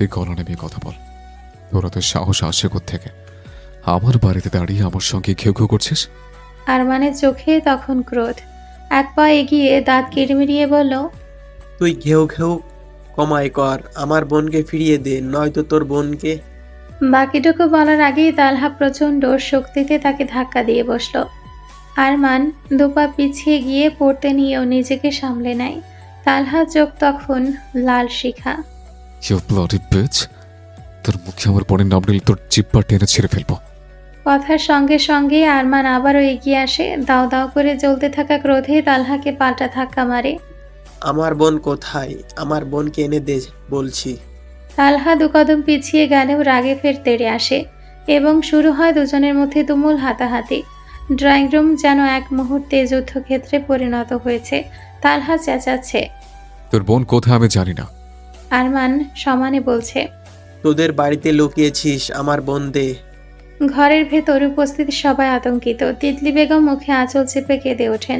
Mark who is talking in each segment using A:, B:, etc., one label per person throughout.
A: এই গলা নেমে কথা বল। তোরা তো সাহস আসে থেকে আমার বাড়িতে দাঁড়িয়ে আমার সঙ্গে ঘেউ ঘেউ করছিস?
B: আরমানের চোখে তখন ক্রোধ। এক পা এগিয়ে দাঁত কিড়মিড়িয়ে বলল,
C: তুই ঘেউ ঘেউ কমাই কর, আমার বোনকে ফিরিয়ে দে, নয়তো তোর বোনকে।
B: বাকিটুকু বলার আগেই তালহা প্রচণ্ড শক্তিতে তাকে ধাক্কা দিয়ে বসল। আরমান দুপা পিছিয়ে গিয়ে পড়তে নিয়েও নিজেকে সামলে নেয়। তালহা চোখ তখন লাল শিখা।
A: You bloody bitch! তোর মুখে আমার বোনের নাম নিলে তোর জিব্বা টেনে ছিঁড়ে ফেলবো।
B: কথার সঙ্গে সঙ্গে আরমান আবারও এগিয়ে আসে। দাও দাও করে জ্বলতে থাকা ক্রোধে তালহাকে পাল্টা ধাক্কা মারে।
C: আমার বোন কোথায়? আমার বোনকে এনে দে বলছি।
B: তালহা দুকদম পিছিয়ে গেলেও রাগে ফের তেড়ে আসে এবং শুরু হয় দুজনের মধ্যে তুমুল হাতাহাতি। ড্রয়িং রুম যেন এক মুহূর্তে যুদ্ধক্ষেত্রে পরিণত হয়েছে। তালহা চেঁচাচ্ছে,
A: তোর বোন কোথায় আমি জানি না।
B: আরমান সমানে বলছে,
C: তোদের বাড়িতে লুকিয়েছিস, আমার বোন দে।
B: ঘরের ভেতর উপস্থিত সবাই আতঙ্কিত। তিতলি বেগম মুখে আঁচল চেপে কেঁদে ওঠেন।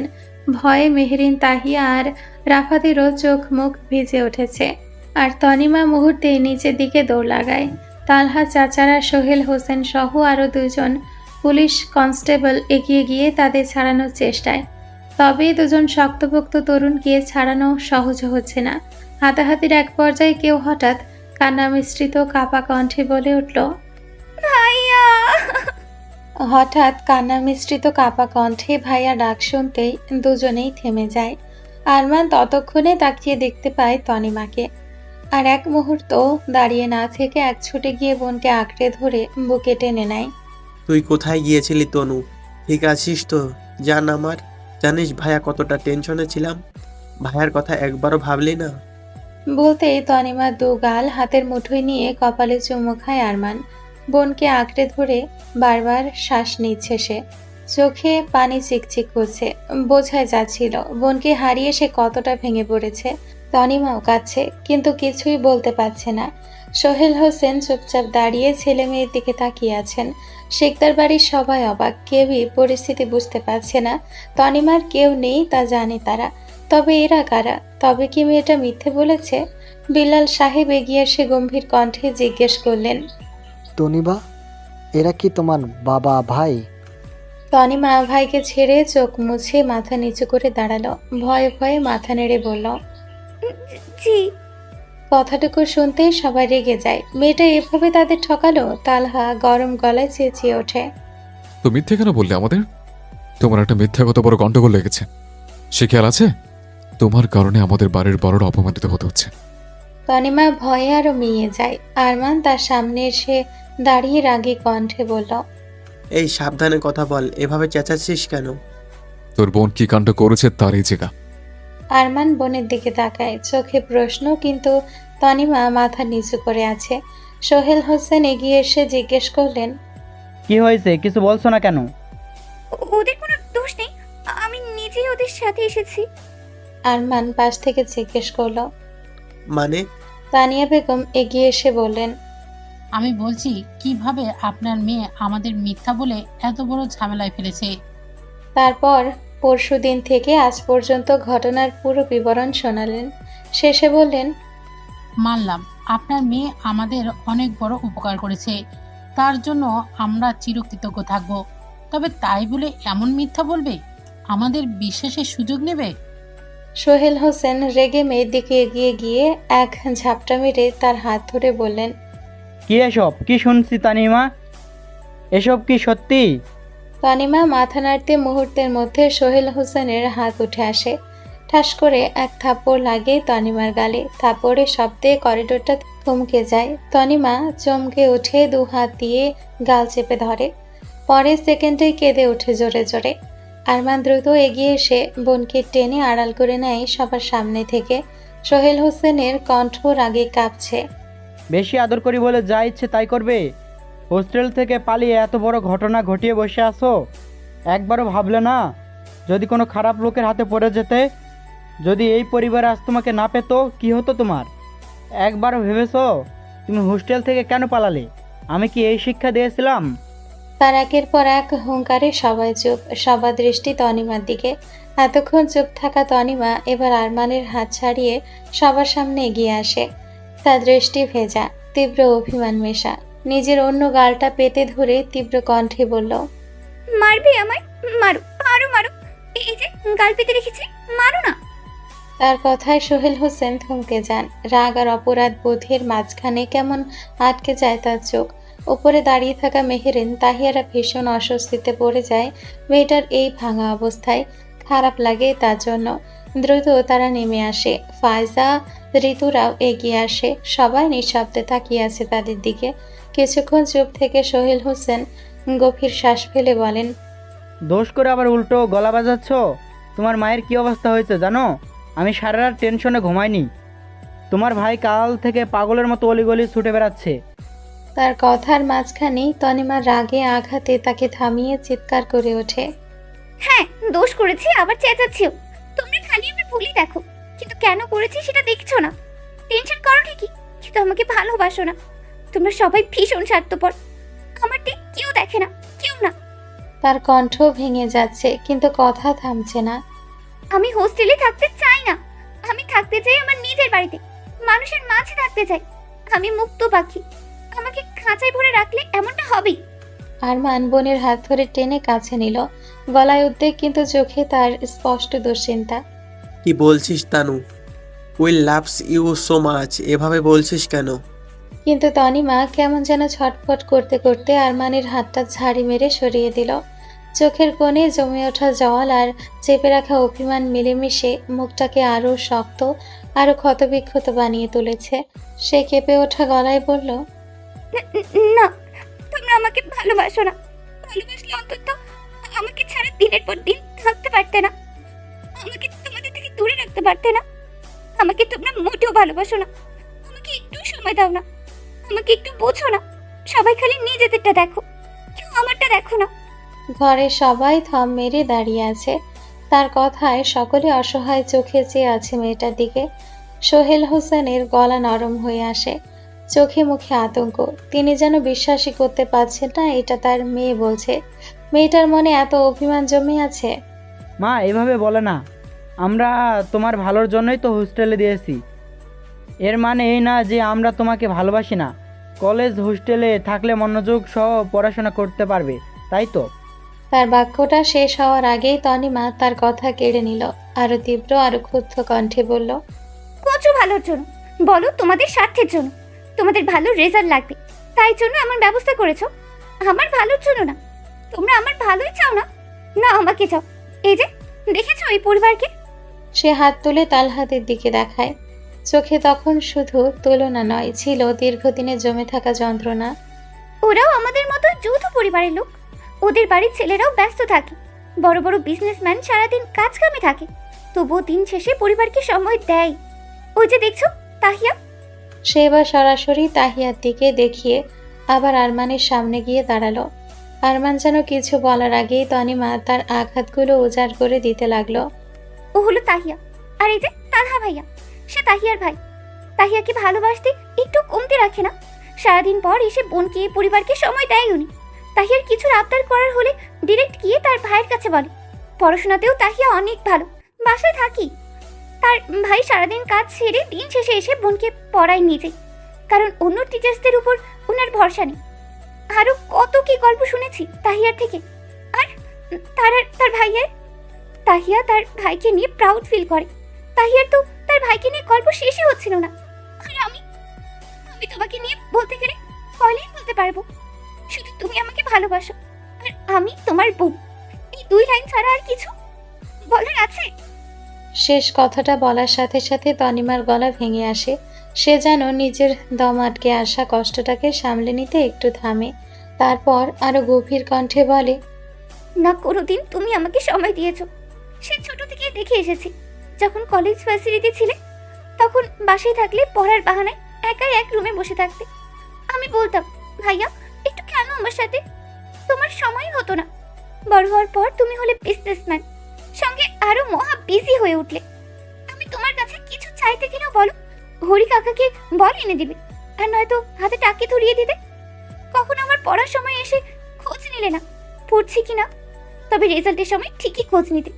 B: ভয়ে মেহরিন, তাহিয়া আর রাফাতেরও চোখ মুখ ভিজে উঠেছে। আর তনিমা মুহূর্তে নিচের দিকে দৌড় লাগায়। তালহা চাচারা সোহেল হোসেন সহ আরও দুজন পুলিশ কনস্টেবল এগিয়ে গিয়ে তাদের ছাড়ানোর চেষ্টায়। তবে দুজন শক্তপোক্ত তরুণকে ছাড়ানো সহজ হচ্ছে না। হাতাহাতির এক পর্যায়ে কেউ হঠাৎ কান্না মিশ্রিত কাপা কণ্ঠে বলে উঠল, ভাইয়া। হঠাৎ কান্না মিশ্রিত কাপা কণ্ঠে ভাইয়া ডাক শুনতেই দুজনেই থেমে যায়। আরমান ততক্ষণে তাকিয়ে দেখতে পায় তনিমাকে। আর এক মুহূর্ত দাঁড়িয়ে না থেকে এক ছুটে গিয়ে বোনকে আঁকড়ে ধরে বুকে টেনে নেয়।
C: তুই কোথায় গিয়েছিলি তনু? ঠিক আছিস তো? জান আমার, জানিস ভাইয়া কতটা টেনশনে ছিলাম? ভাইয়ার কথা একবারও ভাবলি না?
B: বলতেই তনিমা দু গাল হাতের মুঠোয় নিয়ে কপালে চুমু খায় আরমান। বোনকে আঁকড়ে ধরে বারবার শ্বাস নিচ্ছে সে। চোখে পানি চিকচিক করছে। বোঝাই যাচ্ছিল বোনকে হারিয়ে সে কতটা ভেঙে পড়েছে। তনিমাও কাঁদছে, কিন্তু কিছুই বলতে পারছে না। সোহেল হোসেন চুপচাপ দাঁড়িয়ে ছেলে মেয়ের দিকে তাকিয়ে আছেন। শিকদার বাড়ির সবাই অবাক, কেউই পরিস্থিতি বুঝতে পারছে না। তনিমার কেউ নেই তা জানে তারা, তবে এরা কারা? তবে কি মেয়েটা মিথ্যে বলেছে? বিল্লাল সাহেব এগিয়ে এসে গম্ভীর কণ্ঠে জিজ্ঞেস করলেন,
D: তনিবা, এরা কি তোমার বাবা ভাই?
B: তনিমা ভাইকে ছেড়ে চোখ মুছে মাথা নিচু করে দাঁড়ালো। ভয়ে ভয়ে মাথা নেড়ে বলল, জি। কথাটুকু শুনতেই সবাই রেগে যায়। মেয়েটা এভাবে তাদের ঠকালো? তালহা গরম গলায় চেঁচিয়ে ওঠে,
A: তো মিথ্যে কেন বললে আমাদের? তোমার একটা মিথ্যা কত বড় গন্ডগোল লেগেছে, সে খেয়াল আছে? তোমার কারণে আমাদের বাড়ির বড়রা অপমানিত হতে হচ্ছে।
B: তনিমা ভয়ে আরো মিয়ে যায়। আরমান তার সামনে এসে দাঁড়িয়ে রাগী কণ্ঠে বলল,
C: এই সাবধানে কথা বল, এভাবে চেঁচাচ্ছিস কেন?
A: তোর বোন কি কাণ্ড করেছে তার এই জায়গা।
B: আরমান বোনের দিকে তাকায়, চোখে প্রশ্ন, কিন্তু তনিমা মাথা নিচু করে আছে। সোহেল হোসেন এগিয়ে এসে জিজ্ঞেস করলেন,
E: কি হয়েছে, কিছু বলছো না কেন?
F: ওদের কোনো দোষ নেই, আমি নিজেই ওদের সাথে এসেছি।
B: আরমান পাশ থেকে জিজ্ঞেস করলো।
C: মানে?
B: তানিয়া বেগম এগিয়ে এসে বললেন,
G: আমি বলছি কিভাবে আপনার মেয়ে আমাদের মিথ্যা বলে এত বড় ঝামেলায় ফেলেছে।
B: তারপর পরশুদিন থেকে আজ পর্যন্ত ঘটনার পুরো বিবরণ শোনালেন। শেষে বললেন,
G: মানলাম আপনার মেয়ে আমাদের অনেক বড় উপকার করেছে, তার জন্য আমরা চিরকৃতজ্ঞ থাকব। তবে তাই বলে এমন মিথ্যা বলবে, আমাদের বিশ্বাসের সুযোগ নেবে?
B: সোহেল হোসেন রেগে মেয়ের দিকে এগিয়ে গিয়ে এক ঝাপটা মেরে তার হাত ধরে বললেন,
E: কি এসব কি শুনছি তানিমা? এসব কি সত্যি?
B: তানিমা মাথা নাড়তে মুহূর্তের মধ্যে সোহেল হোসেনের হাত উঠে আসে। ঠাস করে এক থাপ্পড় লাগে তনিমার গালে। থাপ্পড়ের শব্দে করিডোরটা থমকে যায়। তনিমা চমকে উঠে দু হাত দিয়ে গাল চেপে ধরে। পরের সেকেন্ডে কেঁদে ওঠে জোরে জোরে। আরমান দ্রুত এগিয়ে এসে বোনকে টেনে আড়াল করে নেয় সবার সামনে থেকে। সোহেল হোসেনের কণ্ঠ রাগে কাঁপছে।
E: বেশি আদর করি বলে যা ইচ্ছে তাই করবে? হোস্টেল থেকে পালিয়ে এত বড় ঘটনা ঘটিয়ে বসে আছো, একবারও ভাবলে না যদি কোনো খারাপ লোকের হাতে পড়ে যেতে? যদি এই পরিবারে আজ তোমাকে না পেতো কি হতো তোমার? একবারও ভেবেছো তুমি হোস্টেল থেকে কেন পালালে? আমি কি এই শিক্ষা দিয়েছিলাম?
B: তার একের পর এক হুঙ্কারে সবাই চুপ, সবার দৃষ্টি তনিমার দিকে। এতক্ষণ চুপ থাকা তনিমা এবার আরমানের হাত ছাড়িয়ে সবার সামনে এগিয়ে আসে। তার দৃষ্টি ভেজা, তীব্র অভিমান মেশা। নিজের অন্য গালটা পেতে ধরে তীব্র কণ্ঠে বলল,
F: মারবে আমায়? মারো, আরো মারো। এই যে গাল পেতে রেখেছি, মারো না।
B: তার কথায় সোহেল হোসেন থমকে যান। রাগ আর অপরাধ বোধের মাঝখানে কেমন আটকে যায় তার চোখ। উপরে দাঁড়িয়ে থাকা মেহেরিন তাহিয়ারা ভীষণ অস্বস্তিতে পড়ে যায় মেয়েটার এই ভাঙা অবস্থায়। খারাপ লাগে তার জন্য। দ্রুত তারা নেমে আসে। ফায়জা, ঋতুরাও এগিয়ে আসে। সবাই নিঃশব্দে তাকিয়ে আছে তাদের দিকে। কিছুক্ষণ চুপ থেকে সোহেল হোসেন গভীর শ্বাস ফেলে বলেন,
E: দোষ করে আবার উল্টো গলা বাজাচ্ছ? তোমার মায়ের কি অবস্থা হয়েছে জানো? আমি সারা রাত টেনশনে ঘুমাইনি। তোমার ভাই কাল থেকে পাগলের মতো অলিগলি ছুটে বেড়াচ্ছে।
B: তার কথার মাঝখানেই তনিমার রাগে আঘাতে তাকে থামিয়ে চিৎকার করে ওঠে।
F: হ্যাঁ, দোষ করেছি, আবার চেঁচাচ্ছিও। তোমরা খালি আমার ভুলই দেখো, কিন্তু কেন করেছি সেটা দেখছো না। টেনশন করো ঠিকই, কিন্তু আমাকে ভালোবাসো না। তোমরা সবাই ভীষণ স্বার্থপর। আমার দিক কেউ দেখে না, কেউ না।
B: তার কণ্ঠ ভেঙে যাচ্ছে, কিন্তু কথা থামছে না।
F: আমি হোস্টেলে থাকতে চাই না। আমি থাকতে চাই আমার নিজের বাড়িতে, মানুষের মাঝে থাকতে চাই। আমি মুক্ত পাখি। আমাকে খাঁচায় ভরে রাখলে এমনটা হবেই।
B: আরমান বোনের হাত ধরে টেনে কাছে নিল। গলায় উদ্বেগ, কিন্তু চোখে তার স্পষ্ট দুশ্চিন্তা।
C: কি বলছিস Tanu? We loves you so much, এভাবে বলছিস কেন?
B: কিন্তু তনিমা কেমন যেন ছটফট করতে করতে আরমানের হাতটা ঝাড়ি মেরে সরিয়ে দিল। চোখের কোণে জমে ওঠা জল আর চেপে রাখা অভিমান মিলেমিশে মুখটাকে আরো শক্ত, আরো ক্ষতবিক্ষত বানিয়ে তুলেছে। সে কেঁপে ওঠা গলায় বলল,
F: না, তোমরা আমাকে ভালোবাসো না। ভালোবাসলে অন্তত আমাকে ছাড়া দিনের পর দিন থাকতে পারতে না। আমাকে তোমাদের থেকে দূরে রাখতে পারতে না। আমাকে তোমরা মোটেও ভালোবাসো না। আমাকে একটু সময় দাও না। আমাকে একটু বোঝো না। সবাই খালি নিজেদেরটা দেখো, কেউ আমারটা দেখো না।
B: ঘরে সবাই থম মেরে দাঁড়িয়ে আছে। তার কথায় সকলে অসহায় চোখে চেয়ে আছে মেয়েটার দিকে। সোহেল হোসেনের গলা নরম হয়ে আসে, চোখে মুখে আতঙ্ক। তিনি যেন বিশ্বাসই করতে পারছেন না এটা তার মেয়ে বলছে। মেয়েটার মনে এত অভিমান জমে আছে।
E: মা এভাবে বলে না। আমরা তোমার ভালোর জন্যই তো হোস্টেলে দিয়েছি। এর মানে এই না যে আমরা তোমাকে ভালোবাসি না। কলেজ হোস্টেলে থাকলে মনোযোগ সহ পড়াশোনা করতে পারবে, তাই তো?
B: তার বাক্যটা শেষ হওয়ার আগেই তনিমা তার কথা কেড়ে নিল। আরো তীব্র, আরো ক্ষুব্ধ কণ্ঠে বলল,
F: কচু ভালোর জন্য বলো, তোমাদের স্বার্থের জন্য। তোমাদের ভালো রেজাল্ট লাগবে, তাই জন্য এমন ব্যবস্থা করেছো। আমার ভালোর জন্য না। তোমরা আমার ভালোই চাও না, না আমাকে চাও। এই যে দেখেছো এই পরিবারকে।
B: সে হাত তুলে তালহাতের দিকে দেখায়। চোখে তখন শুধু তুলনা নয়, ছিল দীর্ঘদিনে জমে থাকা যন্ত্রণা।
F: ওরাও আমাদের মতো যৌথ পরিবারের লোক। ওদের বাড়ির ছেলেরাও ব্যস্ত থাকে, বড় বড় বিজনেসম্যান সারাদিন কাজ কামে থাকে, তবুও দিন শেষে পরিবারকে সময় দেয়। ওই যে দেখছো তাহিয়া।
B: সে এবার সরাসরি তাহিয়ার দিকে দেখিয়ে আবার আরমানের সামনে গিয়ে দাঁড়ালো। আরমান যেন কিছু বলার আগেই তনিমা তার আঘাতগুলো উজাড় করে দিতে লাগলো।
F: ও হলো তাহিয়া, আর এই যে তালহা ভাইয়া, সে তাহিয়ার ভাই। তাহিয়াকে ভালোবাসতে একটু কমতে রাখে না। সারাদিন পর এসে বোনকে পরিবারকে সময় দেয় উনি। তাহিয়ার কিছু আবদার করার হলে ডিরেক্ট গিয়ে তার ভাইয়ের কাছে বলে। পড়াশোনাতেও তাহিয়া অনেক ভালো, বাসায় থাকি। তার ভাই সারাদিন কাজ ছেড়ে দিন শেষে এসে বোনকে পড়ায় নিজে, কারণ অন্য টিচার্সদের উপর ওনার ভরসা নেই। আরো কত কি গল্প শুনেছি তাহিয়ার থেকে। আর তার ভাইয়ের, তাহিয়া তার ভাইকে নিয়ে প্রাউড ফিল করে। তাহিয়ার তো তার ভাইকে নিয়ে গল্প শেষই হচ্ছিল না। আর আমি তোমাকে নিয়ে বলতে গেলে কয়লাই বলতে পারবো। শুধু তুমি আমাকে ভালোবাসো আর আমি তোমার বোন। এই 2 লাইন ছাড়া আর কিছু বলার আছে?
B: শেষ কথাটা বলার সাথে সাথে তনিমার গলা ভেঙে আসে। সে যেন নিজের দম আটকে আসা কষ্টটাকে সামলে নিতে একটু থামে। তারপর আরো গভীর কণ্ঠে বলে,
F: না, কোনোদিন তুমি আমাকে সময় দিয়েছো। সে ছোট থেকে দেখে এসেছি। যখন কলেজ ফ্যাসিলিটি ছিলে, তখন বাসায় থাকলে পড়ার বাহানায় একাই এক রুমে বসে থাকতে। আমি বলতাম, ভাইয়া একটু খেলো আমার সাথে। তোমার সময় হতো না। বড় হওয়ার পর তুমি হলে বিজনেসম্যান, সঙ্গে আরো মহা বিজি হয়ে উঠলে। আমি তোমার কাছে কিছু চাইতে গেলেও বলো হরি কাকাকে বল এনে দিবে, আর নয়তো হাতে টাকি ধরিয়ে দিতে। কখনো আমার পড়ার সময় এসে খোঁজ নিলে না পড়ছি কিনা। তবে রেজাল্টের সময় ঠিকই খোঁজ নিতে,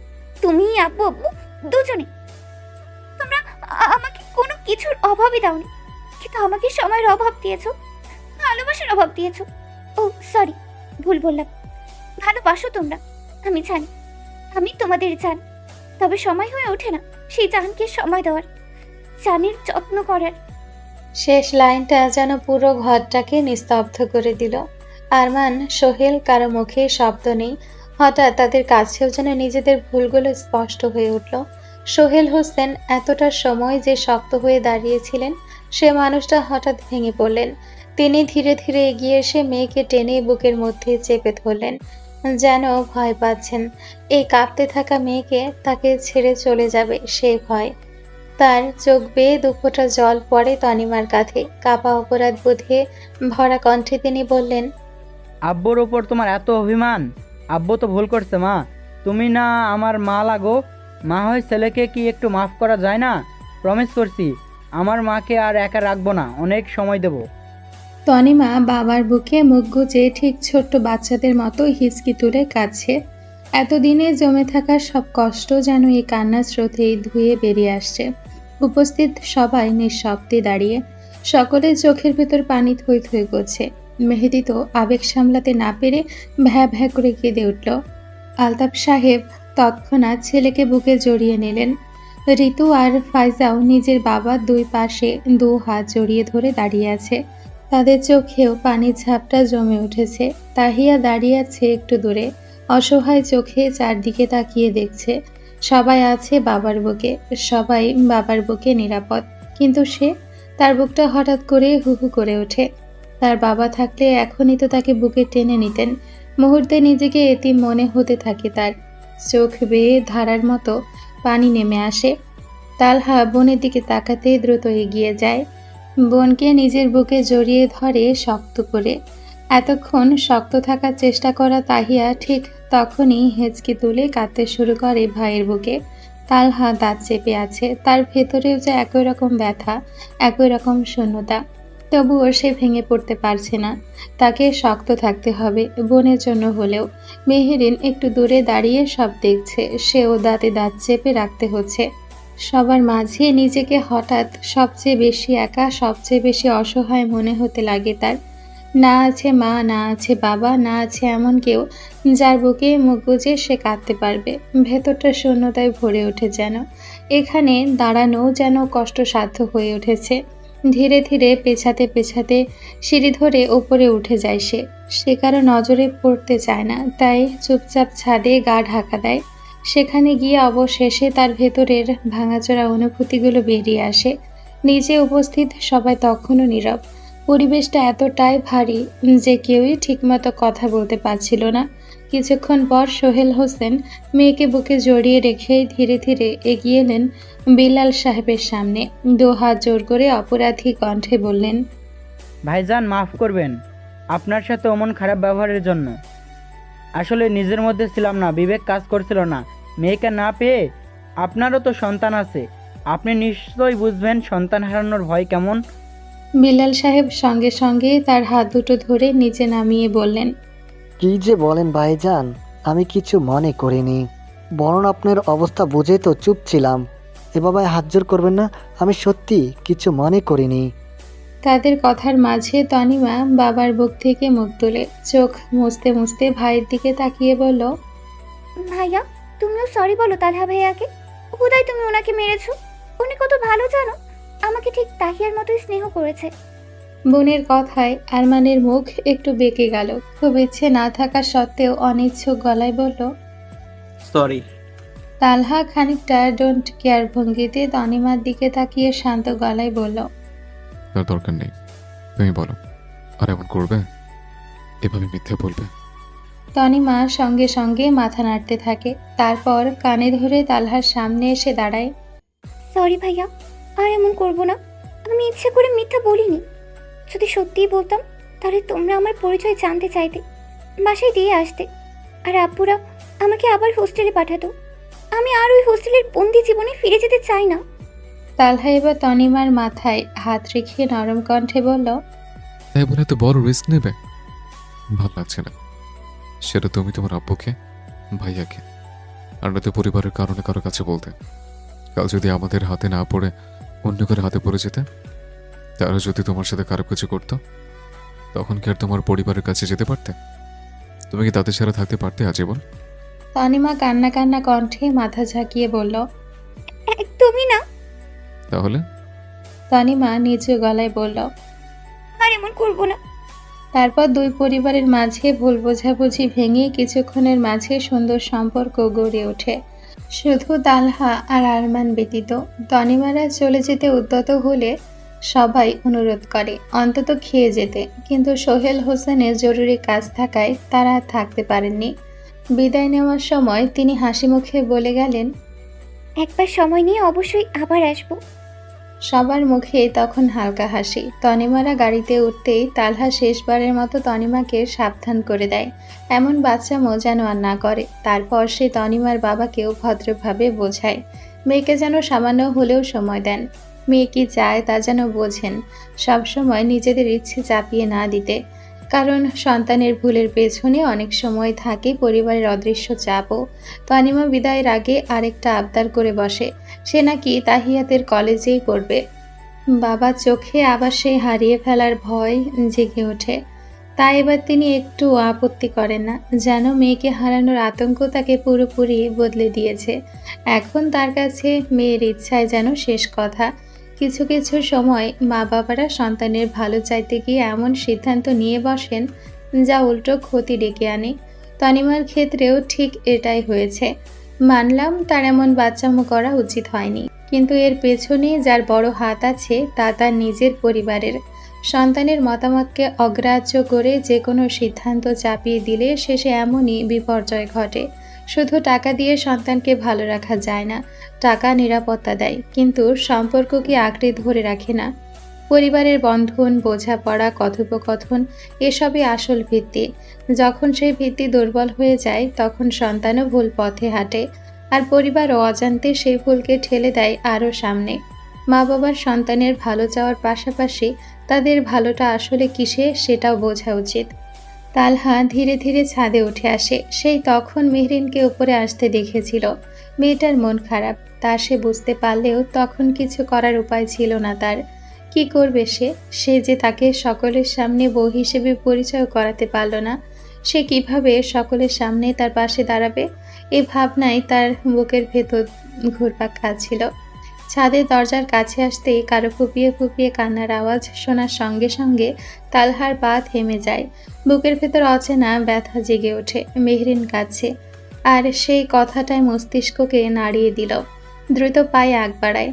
F: তুমি আব্বু আব্বু দুজনে। তোমরা আমাকে কোনো কিছুর অভাবই দাওনি, কিন্তু তা আমাকে সময়ের অভাব দিয়েছো, ভালোবাসার অভাব দিয়েছো। ও সরি, ভুল বললাম। ভালোবাসো তোমরা, আমি জানি, আমি তোমাদের জান। তবে সময় হয়ে ওঠে না সেই জানকে সময় দেওয়ার, জানের যত্ন করার।
B: শেষ লাইনটা যেন পুরো ঘরটাকে নিস্তব্ধ করে দিল। আরমান, সোহেল কারো মুখে শব্দ নেই। হঠাৎ তাদের কাছেও যেন নিজেদের ভুলগুলো স্পষ্ট হয়ে উঠল। সোহেল হোসেন এতটা সময় যে শক্ত হয়ে দাঁড়িয়েছিলেন, সে মানুষটা হঠাৎ ভেঙে পড়লেন। তিনি ধীরে ধীরে এগিয়ে এসে মেয়েকে টেনে বুকের মধ্যে চেপে ধরলেন, যেন ভয় পাচ্ছেন এই কাঁপতে থাকা মেয়েকে তাকে ছেড়ে চলে যাবে সেই ভয়। তার চোখ বেয়ে দুফোঁটা জল পড়ে তনিমার কাঁধে। কাপা অপরাধ বোধে ভরা কণ্ঠে তিনি বললেন,
E: আব্বুর ওপর তোমার এত অভিমান? আব্বু তো ভুল করছে মা, তুমি না আমার মা লাগো। মা হয় ছেলেকে কি একটু মাফ করা যায় না? প্রমিস করছি আমার মাকে আর একা রাখবো না, অনেক সময় দেব।
B: তনিমা বাবার বুকে মুখ গুজে ঠিক ছোট্ট বাচ্চাদের মতো হিচকি তুলে কাঁদছে। এতদিনে জমে থাকা সব কষ্ট যেন এই কান্নার স্রোতেই ধুয়ে বেরিয়ে আসছে। উপস্থিত সবাই নিঃশব্দে দাঁড়িয়ে, সকলের চোখের ভেতর পানি থই থই করছে। মেহেদি তো আবেগ সামলাতে না পেরে ভ্যা ভ্যা করে কেঁদে উঠল। আলতাফ সাহেব তৎক্ষণাৎ ছেলেকে বুকে জড়িয়ে নিলেন। ঋতু আর ফাইজাও নিজের বাবার দুই পাশে দু হাত জড়িয়ে ধরে দাঁড়িয়ে আছে। তাদের চোখেও পানির ঝাপটা জমে উঠেছে। তাহিয়া দাঁড়িয়ে আছে একটু দূরে, অসহায় চোখে চারদিকে তাকিয়ে দেখছে। সবাই আছে বাবার বুকে, সবাই বাবার বুকে নিরাপদ, কিন্তু সে, তার বুকটা হঠাৎ করে হু হু করে ওঠে। তার বাবা থাকলে এখনই তো তাকে বুকে টেনে নিতেন। মুহূর্তে নিজেকে এতিম মনে হতে থাকে তার। চোখ বেয়ে ধারার মতো পানি নেমে আসে। তালহা বোনের দিকে তাকাতে দ্রুত এগিয়ে যায়, বোনকে নিজের বুকে জড়িয়ে ধরে শক্ত করে। এতক্ষণ শক্ত থাকার চেষ্টা করা তাহিয়া ঠিক তখনই হেঁচকি তুলে কাঁদতে শুরু করে ভাইয়ের বুকে। তালহা দাঁত চেপে আছে, তার ভেতরেও যে একই রকম ব্যথা, একই রকম শূন্যতা। তবুও সে ভেঙে পড়তে পারছে না। তাকে শক্ত থাকতে হবে, বোনের জন্য হলেও। মেহেরিন একটু দূরে দাঁড়িয়ে সব দেখছে, সেও দাঁতে দাঁত চেপে রাখতে হচ্ছে। সবার মাঝে নিজেকে হঠাৎ সবচেয়ে বেশি একা, সবচেয়ে বেশি অসহায় মনে হতে লাগে তার। না আছে মা, না আছে বাবা, না আছে এমন কেউ যার বুকে মুখ গুজে সে কাঁদতে পারবে। ভেতরটা শূন্যতায় ভরে ওঠে যেন। এখানে দাঁড়ানো যেন কষ্টসাধ্য হয়ে উঠেছে। ধীরে ধীরে পেছাতে পেছাতে সিঁড়ি ধরে ওপরে উঠে যায় সে কারো নজরে পড়তে চায় না, তাই চুপচাপ ছাদে গা ঢাকা দেয়। সেখানে গিয়ে অবশেষে তার ভেতরের ভাঙাচোরা অনুভূতিগুলো বেরিয়ে আসে। নিচে উপস্থিত সবাই তখনও নীরব। পরিবেশটা এতটাই ভারী যে কেউই ঠিকমতো কথা বলতে পারছিল না। কিছুক্ষণ পর সোহেল হোসেন মেয়েকে বুকে জড়িয়ে রেখে ধীরে ধীরে এগিয়ে এলেন বিলাল সাহেবের সামনে। দু হাত জোর করে অপরাধী কণ্ঠে বললেন,
E: ভাইজান মাফ করবেন আপনার সাথে অমন খারাপ ব্যবহারের জন্য। আসলে নিজের মধ্যে ছিলাম না, বিবেক কাজ করছিল না। মেয়েকে না পেয়ে, আপনারও তো সন্তান আছে, আপনি নিশ্চয়ই বুঝবেন সন্তান হারানোর ভয় কেমন।
B: বিলাল সাহেব সঙ্গে সঙ্গে তার হাত দুটো ধরে নিচে নামিয়ে বললেন,
D: কি যে বলেন ভাইজান, আমি কিছু মনে করিনি, বরং আপনার অবস্থা বুঝে তো চুপ ছিলাম। এভাবে হাত জোর করবেন না, আমি সত্যি কিছু মনে করিনি।
B: তাদের কথার মাঝে তনিমা বাবার বুক থেকে মুখ তুলে চোখ মুছতে মুছতে ভাইয়ের দিকে তাকিয়ে বলল,
F: ভাইয়া, তুমিও সরি বলো তালহা ভাইয়াকে। হুদাই তুমি ওনাকে মেরেছো। উনি কত ভালো জানো, আমাকে ঠিক তাহিয়ার মতোই স্নেহ করেছে।
B: বোনের কথায় আরমানের মুখ একটু বেঁকে গেল। খুব ইচ্ছে না থাকা সত্ত্বেও অনিচ্ছুক গলায় বলল,
C: সরি।
B: তালহা খানিকটা ডোন্ট কেয়ার ভঙ্গিতে তনিমার দিকে তাকিয়ে শান্ত গলায় বলল,
A: তার দরকার নেই, তুমি বলো। আর এমন করবে? এভাবে মিথ্যে বলবে?
B: তনিমা সঙ্গে সঙ্গে মাথা নাড়তে থাকে। তারপর কানে ধরে তালহার সামনে এসে দাঁড়ায়।
F: সরি ভাইয়া, আর এমন করবো না। আমি ইচ্ছে করে মিথ্যা বলিনি। যদি সত্যিই বলতাম তাহলে তোমরা আমার পরিচয় জানতে চাইতে, বাসায় দিয়ে আসতে, আর আব্বুরা আমাকে আবার হোস্টেলে পাঠাতো। আমি আর ওই হোস্টেলের বন্দি জীবনে ফিরে যেতে চাই না।
B: তালহা এবার তনিমার মাথায় হাত রেখে নরম কণ্ঠে বলল,
A: তাই বলে এত বড় রিস্ক নেবে? ভাল লাগছে না। সেটা তুমি তোমার আব্বুকে, ভাইয়াকে, আর নয়তো পরিবারের কারণে কারো কাছে বলতে। কাল যদি আমাদের হাতে না পড়ে অন্য কারো হাতে পড়ে যেতে, তারা যদি তোমার সাথে খারাপ কিছু করতো, তখন কি আর তোমার পরিবারের কাছে যেতে পারতে? তুমি কি তাদের ছাড়া থাকতে পারতে আজীবন?
B: তনিমা কান্না কান্না কণ্ঠে মাথা ঝাঁকিয়ে বলল।
F: একদমই না।
A: তাহলে
B: তনিমা নিচু গলায় বলল।
F: আর এমন করবো না।
B: তারপর দুই পরিবারের মাঝে ভুল বোঝাবুঝি ভেঙে কিছুক্ষণের মাঝে সুন্দর সম্পর্ক গড়ে ওঠে। শুধু তালহা আর আরমান ব্যতীত। তনিমারা চলে যেতে উদ্যত হলে সবাই অনুরোধ করে অন্তত খেয়ে যেতে, কিন্তু সোহেল হোসেনের জরুরি কাজ থাকায় তারা আর থাকতে পারেননি। বিদায় নেওয়ার সময় তিনি হাসি মুখে বলে গেলেন,
F: একবার সময় নিয়ে অবশ্যই আবার আসবো।
B: সবার মুখে তখন হালকা হাসি। তনিমারা গাড়িতে উঠতেই তালহা শেষবারের মতো তনিমাকে সাবধান করে দেয়, এমন বাচ্চামো যেন আর না করে। তারপর সে তনিমার বাবাকেও ভদ্রভাবে বোঝায়, মেয়েকে যেন সামান্য হলেও সময় দেন। মেয়ে কি চায় তা যেন বোঝেন, সবসময় নিজেদের ইচ্ছে চাপিয়ে না দিতে। কারণ সন্তানের ভুলের পেছনে অনেক সময় থাকে পরিবারের অদৃশ্য চাপও। তনিমা বিদায়ের আগে আরেকটা আবদার করে বসে, সে নাকি তাহিয়াতের কলেজেই পড়বে। বাবা চোখে আবার সেই হারিয়ে ফেলার ভয় জেগে ওঠে। তাই এবার তিনি একটু আপত্তি করেন না, যেন মেয়েকে হারানোর আতঙ্ক তাকে পুরোপুরি বদলে দিয়েছে। এখন তার কাছে মেয়ের ইচ্ছায় যেন শেষ কথা। কিছু কিছু সময় মা বাবারা সন্তানের ভালো চাইতে গিয়ে এমন সিদ্ধান্ত নিয়ে বসেন যা উল্টো ক্ষতি ডেকে আনে। তনিমার ক্ষেত্রেও ঠিক এটাই হয়েছে। মানলাম তার এমন বাচ্চামো করা উচিত হয়নি, কিন্তু এর পেছনে যার বড় হাত আছে তা তার নিজের পরিবারের। সন্তানের মতামতকে অগ্রাহ্য করে যে কোনো সিদ্ধান্ত চাপিয়ে দিলে শেষে এমনই বিপর্যয় ঘটে। শুধু টাকা দিয়ে সন্তানকে ভালো রাখা যায় না। টাকা নিরাপত্তা দেয়, কিন্তু সম্পর্ককে আঁকড়ে ধরে রাখে না। পরিবারের বন্ধন, বোঝাপড়া, কথোপকথন এসবই আসল ভিত্তি। যখন সেই ভিত্তি দুর্বল হয়ে যায় তখন সন্তানও ভুল পথে হাঁটে, আর পরিবারও অজান্তে সেই ভুলকে ঠেলে দেয় আরও সামনে। মা বাবার সন্তানের ভালো চাওয়ার পাশাপাশি তাদের ভালোটা আসলে কিসে সেটাও বোঝা উচিত। তালহা ধীরে ধীরে ছাদে উঠে আসে। সেই তখন মেহরিনকে উপরে আসতে দেখেছিল। মেয়েটার মন খারাপ, তা সে বুঝতে পারলেও তখন কিছু করার উপায় ছিল না তার। কি করবে সে? সে যে তাকে সকলের সামনে বউ হিসেবে পরিচয় করাতে পারল না। সে কিভাবে সকলের সামনে তার পাশে দাঁড়াবে? এই ভাবনায় তার বুকের ভেতর ঘুরপাক খাচ্ছিল। ছাদের দরজার কাছে আসতেই কারো ফুপিয়ে ফুপিয়ে কান্নার আওয়াজ শোনার সঙ্গে সঙ্গে তালহার পা থেমে যায়। বুকের ভেতর অচেনা ব্যথা জেগে ওঠে। মেহরিন কাঁদছে, আর সেই কথাটাই মস্তিষ্ককে নাড়িয়ে দিল। দ্রুত পায়ে আগ বাড়ায়।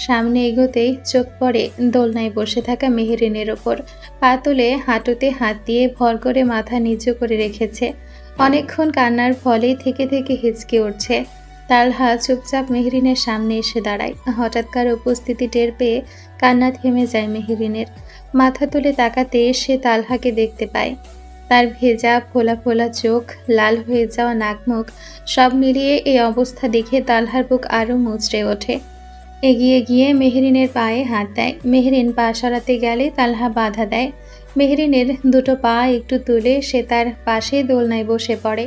B: সামনে এগোতেই চোখ পড়ে দোলনায় বসে থাকা মেহরিনের ওপর। পা তুলে হাঁটুতে হাত দিয়ে ভর করে মাথা নিচু করে রেখেছে। অনেকক্ষণ কান্নার ফলে থেকে থেকে হিচকে উঠছে। তালহা চুপচাপ মেহরিনের সামনে এসে দাঁড়ায়। হঠাৎকার উপস্থিতি টের পেয়ে কান্না থেমে যায় মেহরিনের। মাথা তুলে তাকাতে সে তালহাকে দেখতে পায়। তার ভেজা ফোলা ফোলা চোখ, লাল হয়ে যাওয়া নাক মুখ, সব মিলিয়ে এই অবস্থা দেখে তালহার বুক আরও মুচড়ে ওঠে। এগিয়ে গিয়ে মেহরিনের পায়ে হাত দেয়। মেহরিন পা সরাতে গেলে তালহা বাধা দেয়। মেহরিনের দুটো পা একটু তুলে সে তার পাশে দোলনায় বসে পড়ে।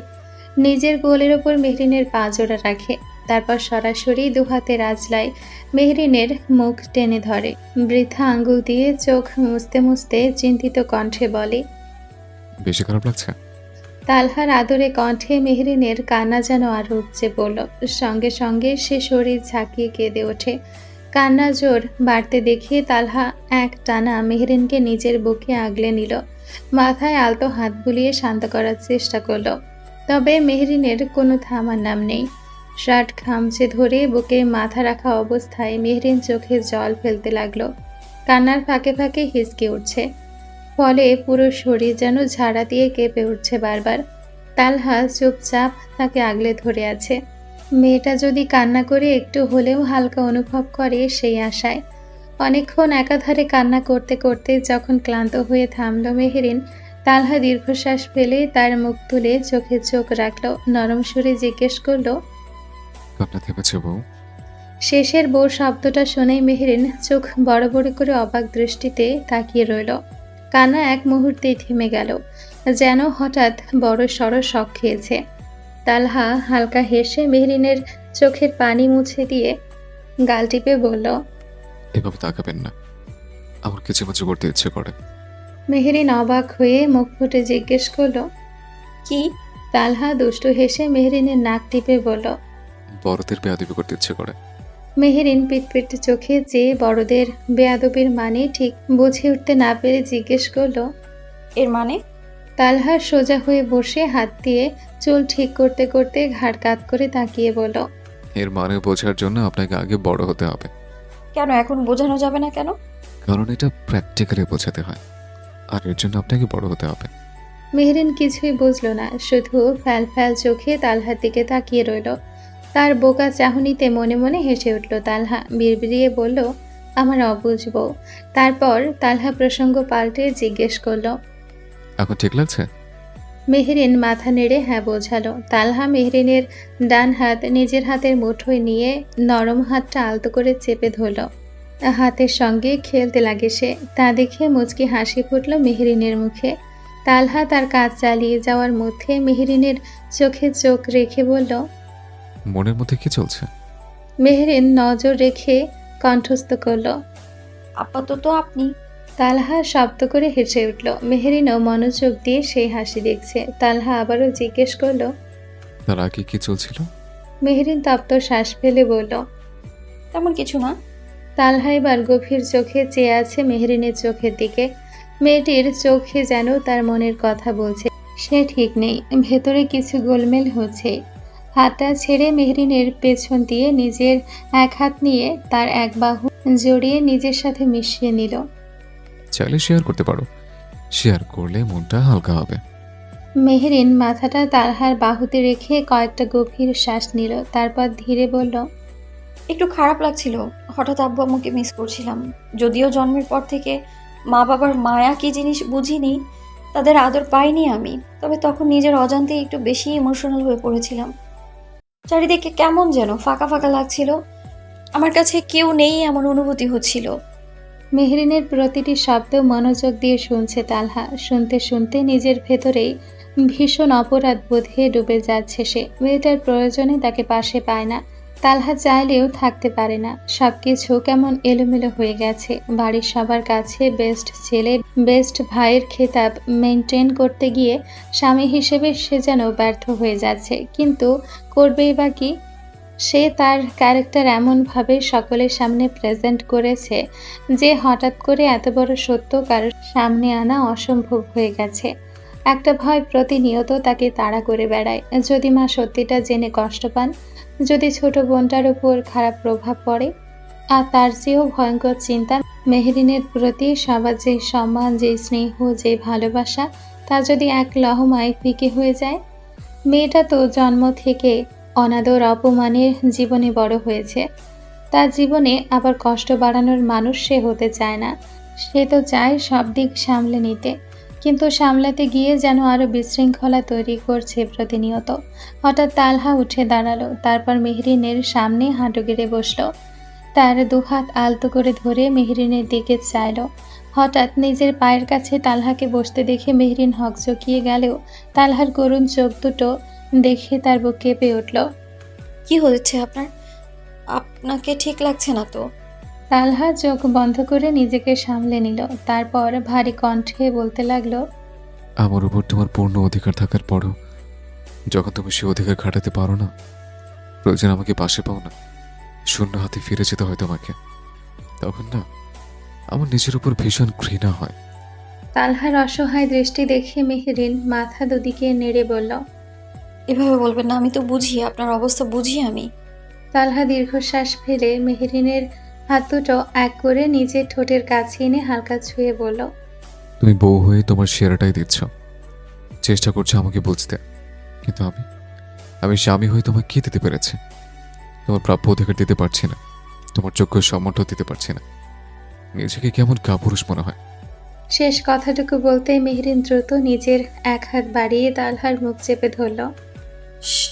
B: নিজের গোলের ওপর মেহরিনের পা জোড়া রাখে। তারপর সরাসরি দুহাতে আঁচলায় মেহরিনের মুখ টেনে ধরে। বৃথা আঙ্গুল দিয়ে চোখ মুছতে মুছতে চিন্তিত কণ্ঠে বলে,
A: বেশি খারাপ লাগছে?
B: তালহার আদরে কণ্ঠে মেহরিনের কান্না যেন আরো উপচে পড়ল। সঙ্গে সঙ্গে সে শরীর ঝাঁকিয়ে কেঁদে ওঠে। কান্না জোর বাড়তে দেখে তালহা এক টানা মেহরিনকে নিজের বুকে আগলে নিল। মাথায় আলতো হাত বুলিয়ে শান্ত করার চেষ্টা করলো, তবে মেহরিনের কোনো থামার নাম নেই। শার্ট খামচে ধরে বুকে মাথা রাখা অবস্থায় মেহরিন চোখে জল ফেলতে লাগলো। কান্নার ফাঁকে ফাঁকে হিচকে উঠছে, ফলে পুরো শরীর যেন ঝাড়া দিয়ে কেঁপে উঠছে বারবার। তালহা চুপচাপ তাকে আগলে ধরে আছে। মেয়েটা যদি কান্না করে একটু হলেও হালকা অনুভব করে সেই আশায়। অনেকক্ষণ একাধারে কান্না করতে করতে যখন ক্লান্ত হয়ে থামল মেহরিন, তালহা দীর্ঘশ্বাস ফেলে তার মুখ তুলে চোখে চোখ রাখলো। নরম সুরে জিজ্ঞেস করলো,
A: কান্না থেমেছে বউ?
B: শেষের বউ শব্দটা শুনেই মেহরিন চোখ বড় বড় করে অবাক দৃষ্টিতে তাকিয়ে রইল। কান্না এক মুহূর্তেই থেমে গেল, যেন হঠাৎ বড় সড় শক খেয়েছে। তালহা হালকা হেসে মেহরিনের চোখের পানি মুছে দিয়ে গাল টিপে বলল,
A: এভাবে তাকাবেন না। আমার কিচিমিচি করতে ইচ্ছে করে।
B: মেহরিন অবাক হয়ে মুখ ফুটে জিজ্ঞেস করলো,
F: কি?
B: তালহা দুষ্টু হেসে মেহরিনের নাক টিপে বলল।
A: বড়দের বেয়াদবি করতে ইচ্ছে করে।
B: মেহরিন পিটপিট চোখে চেয়ে বড়দের বেয়াদবির মানে ঠিক বুঝে উঠতে না পেরে জিজ্ঞেস করলো।
F: এর মানে?
B: তালহা সোজা হয়ে বসে হাত দিয়ে চুল ঠিক করতে করতে ঘাড় কাত করে তাকিয়ে বলল।
A: এর মানে বোঝার জন্য আপনাকে আগে বড় হতে হবে।
F: কেন এখন বোঝানো যাবে না কেন?
A: কারণ এটা প্র্যাকটিক্যালি বোঝাতে হয়, আর এর জন্য আপনাকে বড় হতে হবে।
B: মেহরিন কিছুই বুঝলো না, শুধু ফ্যাল ফ্যাল চোখে তালহার দিকে তাকিয়ে রইল। তার বোকা চাহনিতে মনে মনে হেসে উঠল তালহা, বিড়বিড়িয়ে বলল, আমার অবুঝ বউ। তারপর তালহা প্রসঙ্গ পাল্টে জিজ্ঞেস করলো।
A: এখন ঠিক লাগছে?
B: মেহরিন মাথা নেড়ে হ্যাঁ বোঝালো। তালহা মেহরিনের ডান হাত নিজের হাতের মুঠোয় নিয়ে নরম হাতটা আলতো করে চেপে ধরল। হাতের সঙ্গে খেলতে লাগে সে। তা দেখে মুচকি হাসি ফুটল মেহরিনের মুখে। তালহা তার কাজ চালিয়ে যাওয়ার মধ্যে মেহরিনের চোখে চোখ রেখে বলল।
A: মনের মধ্যে কি চলছে?
B: মেহরিন নজর রেখে কণ্ঠস্থ করল।
F: আপাতত আপনি।
B: তালহা শব্দ করে হেসে উঠল। মেহরিনও মনোযোগ দিয়ে সেই হাসি দেখছে। তালহা আবারও জিজ্ঞেস করল।
A: তার আগে কি চলছিল?
B: মেহরিন তপ্ত শ্বাস ফেলে বলল।
F: তেমন কিছু না।
B: তালহা এবার গভীর চোখে চেয়ে আছে মেহরিনের চোখের দিকে। মেয়েটির চোখে যেন তার মনের কথা বলছে। সে ঠিক নেই, ভেতরে কিছু গোলমেল হচ্ছে। হাতটা ছেড়ে মেহরিনের পেছন দিয়ে নিজের এক হাত নিয়ে তার এক বাহু জড়িয়ে নিজের সাথে মিশিয়ে নিল।
A: চাইলে শেয়ার করতে পারো, শেয়ার করলে মনটা হালকা হবে।
B: মেহরিন মাথাটা তালহার বাহুতে রেখে কয়েকটা গভীর শ্বাস নিল, তারপর ধীরে বলল।
F: একটু খারাপ লাগছিল, হঠাৎ আব্বু আম্মুকে মিস করছিলাম। যদিও জন্মের পর থেকে মা বাবার মায়া কি জিনিস বুঝিনি, তাদের আদর পাইনি আমি, তবে তখন নিজের অজান্তে একটু বেশি ইমোশনাল হয়ে পড়েছিলাম। চারিদিকে কেমন যেন ফাঁকা ফাঁকা লাগছিল, আমার কাছে কেউ নেই এমন অনুভূতি হচ্ছিল।
B: মেহরিনের প্রতিটি শব্দ মনোযোগ দিয়ে শুনছে তালহা। শুনতে শুনতে নিজের ভেতরেই ভীষণ অপরাধ বোধে ডুবে যাচ্ছে সে। মেয়েটার প্রয়োজনে তাকে পাশে পায় না। তালহা চাইলেও থাকতে পারে না। সবকিছু কেমন এলোমেলো হয়ে গেছে। বাড়ির সবার কাছে বেস্ট ছেলে, বেস্ট ভাইয়ের খেতাব মেনটেন করতে গিয়ে স্বামী হিসেবে সে যেন ব্যর্থ হয়ে যাচ্ছে। কিন্তু করবেই বা কি? সে তার ক্যারেক্টার এমনভাবে সকলের সামনে প্রেজেন্ট করেছে যে হঠাৎ করে এত বড় সত্য কারোর সামনে আনা অসম্ভব হয়ে গেছে। একটা ভয় প্রতিনিয়ত তাকে তাড়া করে বেড়ায়। যদি মা সত্যিটা জেনে কষ্ট পান, যদি ছোট বোনটার উপর খারাপ প্রভাব পড়ে, আর তার চেয়েও ভয়ঙ্কর চিন্তা মেহরিনের প্রতি সবার যে সম্মান, যে স্নেহ, যে ভালোবাসা, তা যদি এক লহমায় ফিকে হয়ে যায়। মেয়েটা তো জন্ম থেকে অনাদর অপমানের জীবনে বড় হয়েছে। তার জীবনে আবার কষ্ট বাড়ানোর মানুষ সে হতে চায় না। সে তো চায় সব দিক সামলে নিতে, কিন্তু সামলাতে গিয়ে যেন আরো বিশৃঙ্খলা তৈরি করছে প্রতিনিয়ত। হঠাৎ তালহা উঠে দাঁড়ালো, তারপর মেহরিনের সামনে হাঁটু গেড়ে বসলো। তার দুহাত আলতো করে ধরে মেহরিনের দিকে চাইল। হঠাৎ নিজের পায়ের কাছে তালহাকে বসতে দেখে মেহরিন হকচকিয়ে গেলেও তালহার করুণ চোখ দুটো দেখে তার বুক কেঁপে উঠল।
F: কি হয়েছে আপনার? আপনাকে ঠিক লাগছে না তো?
B: তালহা চোখ বন্ধ করে নিজেকে সামলে নিল, তারপর ভারী কণ্ঠে বলতে লাগলো।
A: আমার উপর তোমার পূর্ণ অধিকার থাকার পরও যখন তুমি সে অধিকার খাটাতে পারো না, প্রয়োজন আমাকে পাশে পাও না, শূন্য হাতে ফিরে যেতে হয় তোমাকে, তখন না আমার নিজের উপর ভীষণ ঘৃণা হয়।
B: তালহার অসহায় দৃষ্টি দেখে মেহরিন মাথা দুদিকে নেড়ে বলল।
F: এভাবে বলবেন না, আমি তো বুঝি, আপনার অবস্থা বুঝি আমি।
B: তালহা দীর্ঘশ্বাস ফেলে মেহরিনের হাত দুটো এক করে নিজের ঠোঁটের কাছে এনে হালকা ছুঁয়ে বলল।
A: তুমি বউ হয়ে তোমার সেরাটাই দিচ্ছ, চেষ্টা করছো আমাকে বুঝতে, কিন্তু আমি স্বামী হয়ে তোমাকে কি দিতে পেরেছি? তোমার প্রাপ্য অধিকার দিতে পারছি না, তোমার যোগ্য সম্মানটাও দিতে পারছি না। নিজেকে কেমন কাপুরুষ মনে হয়।
B: শেষ কথাটুকু বলতে মেহরিন দ্রুত নিজের এক হাত বাড়িয়ে তালহার মুখ চেপে ধরল।
F: শ্শ্,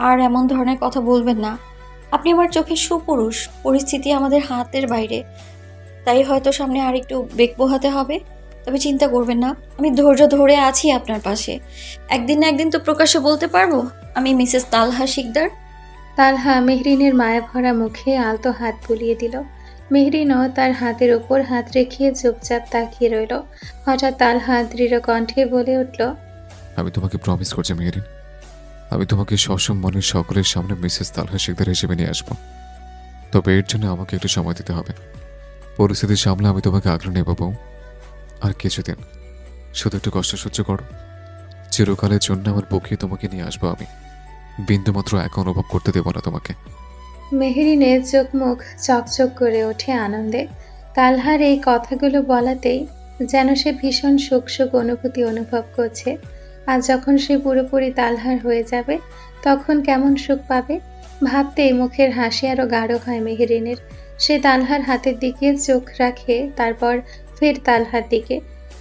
F: আর এমন ধরনের কথা বলবেন না। আপনি আমার চোখে সুপুরুষ, পরিস্থিতি আমাদের হাতের বাইরে, তাই হয়তো সামনে আর একটু বেগ পোহাতে হবে। তবে চিন্তা করবেন না, আমি ধৈর্য ধরে আছি আপনার পাশে। একদিন না একদিন তো প্রকাশ্যে বলতে পারবো আমি মিসেস তালহা শিকদার।
B: তালহা মেহরিনের মায়া ভরা মুখে আলতো হাত বুলিয়ে দিল। মেহরিনও তার হাতের উপর হাত রেখে চুপচাপ তাকিয়ে রইল। হঠাৎ তালহা দৃঢ় কণ্ঠে বলে উঠল,
A: আমি তোমাকে প্রমিস করছি মেহেরিন, আমি তোমাকে সসম্মানের সকলের সামনে মিসেস তালহা শিকদার হিসেবে নিয়ে আসবো। তবে এর জন্য আমাকে একটু সময় দিতে হবে। পরিস্থিতির সামনে আমি তোমাকে আগলে নেব বউ। আর কিছুদিন শুধু একটু কষ্ট সহ্য করো। চিরকালের জন্য আমার বুকে তোমাকে নিয়ে আসবো আমি। বিন্দুমাত্র একা অনুভব করতে দেবো না তোমাকে।
B: মেহরিনের চোখ মুখ চকচক করে ওঠে আনন্দে। তালহার এই কথাগুলো বলাতেই যেন সে ভীষণ সুখ সুখ অনুভূতি অনুভব করছে। আর যখন সে পুরোপুরি তালহার হয়ে যাবে তখন কেমন সুখ পাবে ভাবতেই মুখের হাসি আরো গাঢ় হয় মেহরিনের। সে তালহার হাতের দিকে চোখ রাখে, তারপর ফের তালহার দিকে।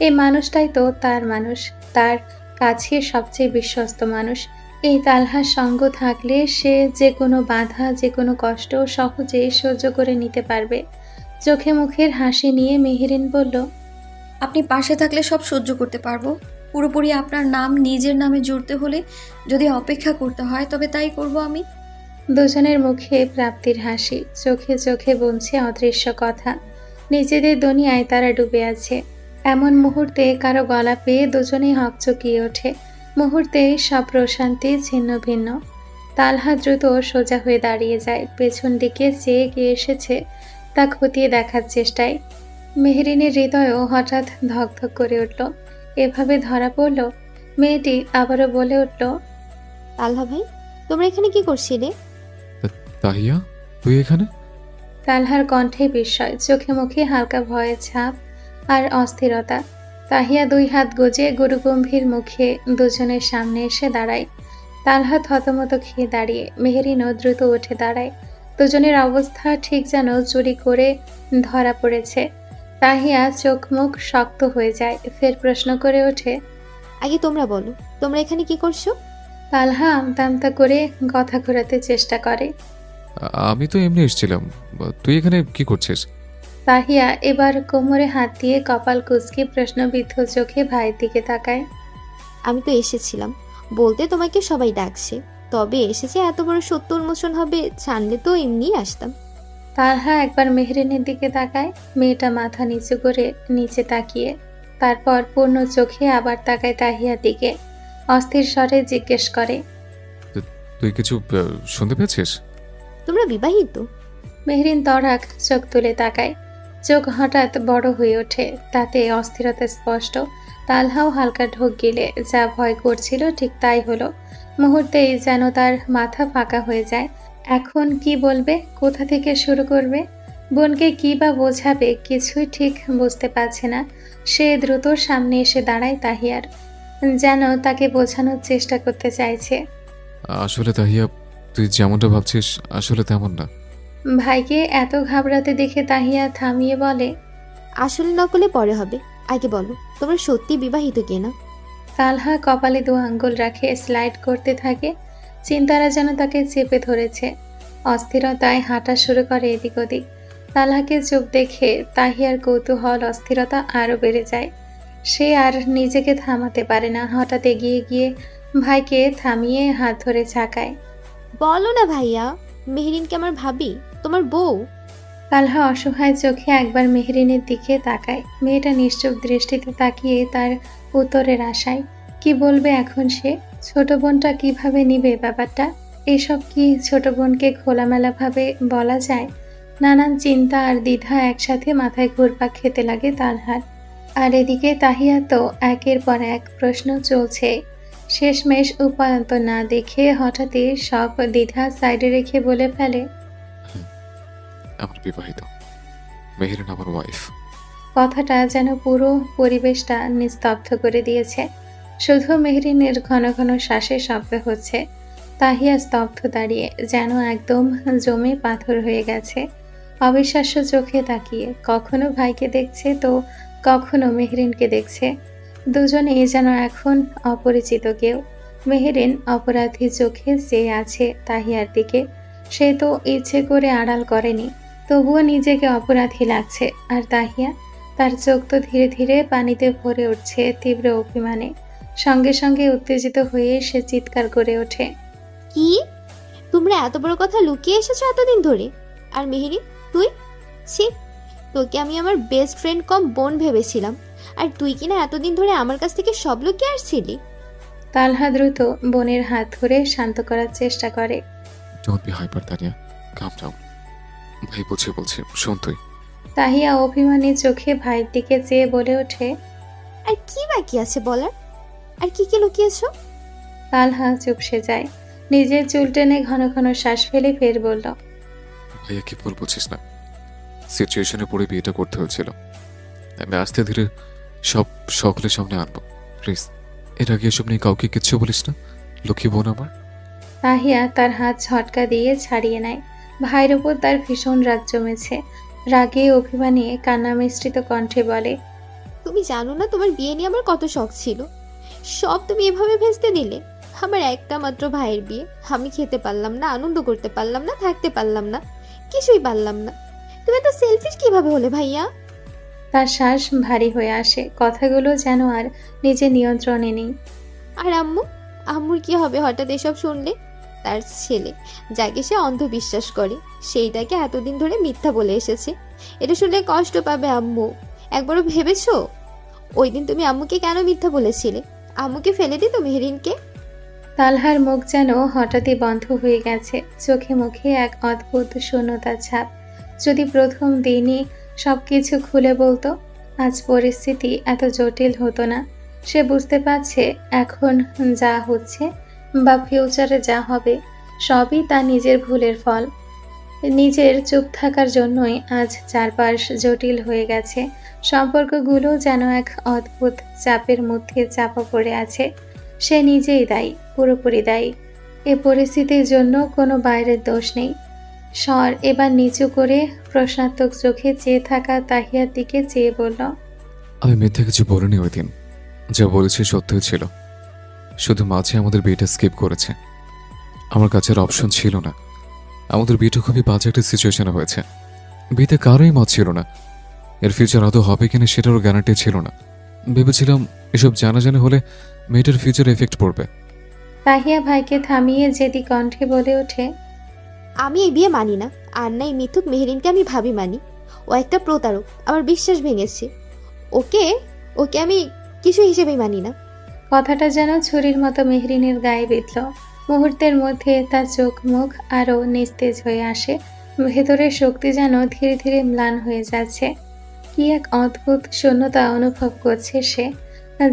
B: এই মানুষটাই তো তার মানুষ, তার কাছে সবচেয়ে বিশ্বস্ত মানুষ। এই তালহার সঙ্গ থাকলে সে যে কোনো বাধা, যে কোনো কষ্ট সহজে সহ্য করে নিতে পারবে। চোখে মুখের হাসি নিয়ে মেহেরিন বলল,
H: আপনি পাশে থাকলে সব সহ্য করতে পারবো। পুরোপুরি আপনার নাম নিজের নামে জুড়তে হলে যদি অপেক্ষা করতে হয় তবে তাই করব আমি।
B: দুজনের মুখে প্রাপ্তির হাসি, চোখে চোখে বলছে অদৃশ্য কথা। নিজেদের দুনিয়ায় তারা ডুবে আছে। এমন মুহূর্তে কারো গলা পেয়ে দুজনেই হকচকিয়ে ওঠে। মুহূর্তে সব প্রশান্তি ছিন্ন ভিন্ন। তালহা দ্রুত সোজা হয়ে দাঁড়িয়ে যায়, পেছন দিকে চেয়ে গিয়ে এসেছে তা খতিয়ে দেখার চেষ্টায়। মেহরিনের হৃদয়ও হঠাৎ ধকধক করে উঠল। এভাবে ধরা পড়ল। মেয়েটি আবারও বলে উঠল,
I: তালহা ভাই, তোমরা এখানে কি করছিলে?
A: তাহিয়া, তুই এখানে?
B: তালহার কণ্ঠে বিস্ময়, চোখে মুখে হালকা ভয়ের ছাপ আর অস্থিরতা। তাহিয়া দুই হাত গুজে গুরুগম্ভীর মুখে দুজনের সামনে এসে দাঁড়ায়। তালহা থতমত খেয়ে দাঁড়িয়ে, মেহেরিনও দ্রুত উঠে দাঁড়ায়। দুজনের অবস্থা ঠিক যেন চুরি করে ধরা পড়েছে। তাহিয়া চোখ মুখ শক্ত হয়ে যায়, ফের প্রশ্ন করে ওঠে,
I: আগে তোমরা বলো, তোমরা এখানে কি করছো?
B: তালহা আমতা আমতা করে কথা ঘোরাতে চেষ্টা করে।
A: আমি তো এমনি এসেছিলাম, তুই এখানে কি করছিস?
B: তাহিয়া এবার কোমরে হাত দিয়ে কপাল কুঁচকে প্রশ্নবিদ্ধ চোখে ভাইয়ের দিকে তাকায়।
I: আমি তো এসেছিলাম বলতে তোমাকে সবাই ডাকছে, তবে এসেছে এত বড় সত্য উন্মোচন হবে জানলে তো এমনিই আসতাম।
B: তালহা একবার মেহরিনের দিকে তাকায়, মেয়েটা মাথা নিচু করে নিচে তাকিয়ে, তারপর পূর্ণ চোখে আবার তাকায় তাহিয়ার দিকে। অস্থির স্বরে জিজ্ঞেস করে,
A: তুই কিছু শুনতে পেয়েছিস?
I: তোমরা বিবাহিত?
B: মেহরিন তড়াক চোখ তুলে তাকায়। চোখ হঠাৎ বড় হয়ে ওঠে, তাতে অস্থিরতা স্পষ্ট। তালহাও হালকা ঢোক গিলে, যা ভয় করছিল ঠিক তাই হলো। মুহূর্তেই যেন তার মাথা ফাঁকা হয়ে যায়। এখন কি বলবে, কোথা থেকে শুরু করবে, বোনকে কি বা বোঝাবে, কিছুই ঠিক বুঝতে পারছে না। সে দ্রুত সামনে এসে দাঁড়ায় তাহিয়ার, যেন তাকে বোঝানোর চেষ্টা করতে চাইছে।
A: আসলে তাহিয়া, তুই যেমনটা ভাবছিস আসলে তেমন না।
B: ভাইকে এত ঘাবড়াতে দেখে তাহিয়া থামিয়ে বলে,
I: আসলে নকলে পরে হবে, আগে বলো তোমরা সত্যি বিবাহিত কিনা?
B: তালহা কপালে দু আঙ্গুল রাখে স্লাইড করতে থাকে। চিন্তারা যেন তাকে চেপে ধরেছে। অস্থিরতায় হাঁটা শুরু করে এদিক ওদিক। তালহাকে চুপ দেখে তাহিয়ার কৌতূহল অস্থিরতা আরও বেড়ে যায়। সে আর নিজেকে থামাতে পারে না, হঠাৎ এগিয়ে গিয়ে ভাইকে থামিয়ে হাত ধরে ঝাঁকায়।
I: বলো না ভাইয়া, মেহরিনকে আমার ভাবি, তোমার বউ।
B: তালহা অসহায় চোখে একবার মেহরিনের দিকে তাকায়। মেয়েটা নিশ্চুপ দৃষ্টিতে তাকিয়ে তার উত্তরের আশায়। কি বলবে এখন সে? ছোট বোনটা কিভাবে নিবে ব্যাপারটা? এসব কি ছোট বোনকে খোলামেলাভাবে বলা যায়? নানান চিন্তা আর দ্বিধা একসাথে মাথায় ঘুরপাক খেতে লাগে তালহার। আর এদিকে তাহিয়া তো একের পর এক প্রশ্ন চলছে। শেষমেশ উপায়ন্ত না দেখে হঠাৎই সব দ্বিধা সাইডে রেখে বলে ফেলে,
A: আমার বিবাহিত, মেহেরিন আমার ওয়াইফ।
B: কথাটা যেন পুরো পরিবেশটা নিস্তব্ধ করে দিয়েছে। শুধু মেহরিনের ঘন ঘন শ্বাসের শব্দ হচ্ছে। তাহিয়া স্তব্ধ দাঁড়িয়ে, যেন একদম জমে পাথর হয়ে গেছে। অবিশ্বাস্য চোখে তাকিয়ে কখনো ভাইকে দেখছে তো কখনো মেহরিনকে দেখছে। দুজনেই যেন এখন অপরিচিত কেউ। মেহরিন অপরাধী চোখে চেয়ে আছে তাহিয়ার দিকে। সে তো ইচ্ছে করে আড়াল করেনি, তবুও নিজেকে অপরাধী লাগছে। আর তাহিয়া, তার চোখ তো ধীরে ধীরে পানিতে ভরে উঠছে তীব্র অভিমানে। সঙ্গে সঙ্গে উত্তেজিত হয়ে সে চিৎকার করে ওঠে,
I: কি তোমরা এত বড় কথা লুকিয়ে এসেছো এতদিন ধরে? আর মেহেরিন, তুই? ছি, তোকে আমি আমার বেস্ট ফ্রেন্ড কম বোন ভেবেছিলাম, আর তুই কিনা এতদিন ধরে আমার কাছ থেকে সব লুকিয়ে আসছিলি।
B: তালহা দ্রুত বোনের হাত ধরে শান্ত করার চেষ্টা করে।
A: Don't be hyper Tania, calm down. ভাই বলছি শোন তুই।
B: তাহিয়া অভিমানী চোখে ভাইয়ের দিকে চেয়ে বলে ওঠে।
I: আর কি বাকি আছে বলার? আর কি কি লুকিয়েছো?
B: তালহা চুপসে যায়, নিজের চুল টেনে ঘন ঘন শ্বাস ফেলে ফের বলল।
A: ভাইয়া কি ভুল বুঝছিস না, সিচুয়েশনে পড়ে বিয়েটা করতে হয়েছিল। আমি আস্তে ধীরে সব সকলের সামনে আনবো, প্লিজ। এর আগে এসব নিয়ে কাউকে কিচ্ছু বলিস না, লক্ষ্মী বোন আমার।
B: তাহিয়া তার হাত ঝটকা দিয়ে ছাড়িয়ে নেয়। ভাইয়ের উপর তার ভীষণ রাগ জমেছে। রাগে অভিমানী কান্না মিশ্রিত কণ্ঠে বলে।
I: তুমি জানো না তোমার বিয়ে নিয়ে আমার কত শখ ছিল, সব তুমি এভাবে ভেস্তে দিলে। আমার একটা মাত্র ভাইয়ের বিয়ে, আমি খেতে পারলাম না, আনন্দ করতে পারলাম না, থাকতে পারলাম না, কিছুই পারলাম না। তুমি তো সেলফিশ কিভাবে হলে ভাইয়া?
B: তার শ্বাস ভারী হয়ে আসে, কথাগুলো যেন আর নিজের নিয়ন্ত্রণে নেই।
I: আর আম্মুর কি হবে হঠাৎ এসব শুনলে? তার ছেলে, যাকে সে অন্ধবিশ্বাস করে, সেইটাকে এতদিন ধরে মিথ্যা বলে এসেছে। এটা শুনলে কষ্ট পাবে আম্মু। একবারও ভেবেছো ওই দিন তুমি আম্মুকে কেন মিথ্যা বলেছিলে? আম্মুকে ফেলে দিত মেহরিনকে।
B: তালহার মুখ যেন হঠাৎই বন্ধ হয়ে গেছে, চোখে মুখে এক অদ্ভুত শূন্যতার ছাপ। যদি প্রথম দিনই সবকিছু খুলে বলতো, আজ পরিস্থিতি এত জটিল হতো না। সে বুঝতে পারছে এখন যা হচ্ছে বা ফিউচারে যা হবে, সবই তার নিজের ভুলের ফল। নিজের চুপ থাকার জন্যই আজ চারপাশ জটিল হয়ে গেছে। সম্পর্কগুলো যেন এক অদ্ভুত চাপের মধ্যে চাপা পড়ে আছে। সে নিজেই দায়ী, পুরোপুরি দায়ী। এ পরিস্থিতির জন্য কোনো বাইরের দোষ নেই। স্বর এবার নিচু করে প্রশ্নাত্মক চোখে চেয়ে থাকা তাহিয়ার দিকে চেয়ে বলল।
A: আমি মিথ্যে কিছু বলিনি ওই দিন, যা বলেছি সত্যই ছিল। শুধু মাঝে আমাদের বিয়েটা স্কিপ করেছে। আমার কাছে আর অপশন ছিল না। আমাদের বিয়েটা খুবই বাজে একটা সিচুয়েশনে হয়েছে। বিয়েতে কারোই মত ছিল না, এর ফিউচার আদৌ হবে কিনা সেটারও গ্যারান্টি ছিল না। ভেবেছিলাম এসব জানাজানি হলে মেয়েটার ফিউচার এফেক্ট পড়বে।
B: তাহিয়া ভাইকে থামিয়ে জেদি কণ্ঠে বলে ওঠে।
I: আমি এই বিয়ে মানি না, আর নাই মিথুক মেহরিনকে আমি ভাবি মানি। ও একটা প্রতারক, আমার বিশ্বাস ভেঙেছে। ওকে ওকে আমি কিছু হিসেবেই মানি না।
B: কথাটা যেন ছুরির মতো মেহরিনের গায়ে বিঁধল। মুহূর্তের মধ্যে তার চোখ মুখ আরও নিস্তেজ হয়ে আসে। ভেতরের শক্তি যেন ধীরে ধীরে ম্লান হয়ে যাচ্ছে। কি এক অদ্ভুত শূন্যতা অনুভব করছে সে।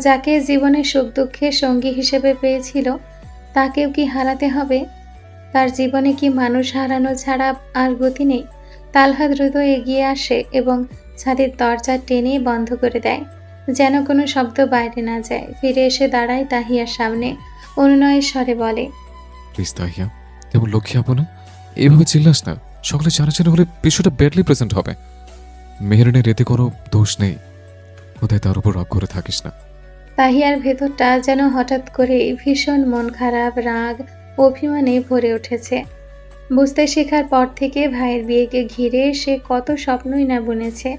B: যাকে জীবনে সুখ দুঃখের সঙ্গী হিসেবে পেয়েছিল, তাকেও কি হারাতে হবে? তার জীবনে কি মানুষ হারানো ছাড়া আর গতি নেই? তালহা দ্রুত এগিয়ে আসে এবং ছাদের দরজা টেনে বন্ধ করে দেয়, যেন কোনো শব্দ বাইরে না যায়। ফিরে এসে দাঁড়ায় তাহিয়ার সামনে, অনুনয়ের স্বরে বলে।
A: প্লিজ তাহিয়া, তেমন লক্ষ্মী আপো না, এইভাবে চিল্লাস না। সকলে জানাজানি হলে বিষয়টা ব্যাডলি প্রেজেন্ট হবে। মেহরিনের এতে কোনো দোষ নেই, কোথায় তার উপর রাগ করে থাকিস না।
B: তাহিয়ার ভেতরটা যেন হঠাৎ করে ভীষণ মন খারাপ, রাগ, অভিমানে ভরে উঠেছে। বুঝতে শেখার পর থেকে ভাইয়ের বিয়েকে ঘিরে সে কত স্বপ্নই না বুনেছে।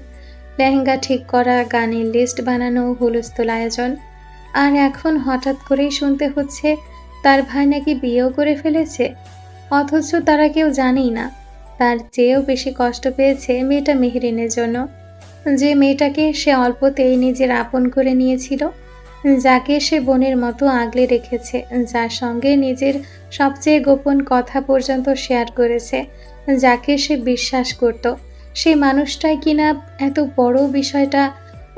B: লেহেঙ্গা ঠিক করা, গানের লিস্ট বানানো, হুলস্থুল আয়োজন। আর এখন হঠাৎ করেই শুনতে হচ্ছে তার ভাই নাকি বিয়েও করে ফেলেছে। অথচ তারা কেউ জানেই না। তার চেয়েও বেশি কষ্ট পেয়েছে মেয়েটা মেহরিনের জন্য, যে মেয়েটাকে সে অল্পতেই নিজের আপন করে নিয়েছিল, যাকে সে বোনের মতো আগলে রেখেছে, যার সঙ্গে নিজের সবচেয়ে গোপন কথা পর্যন্ত শেয়ার করেছে, যাকে সে বিশ্বাস করত। সেই মানুষটাই কিনা এত বড় বিষয়টা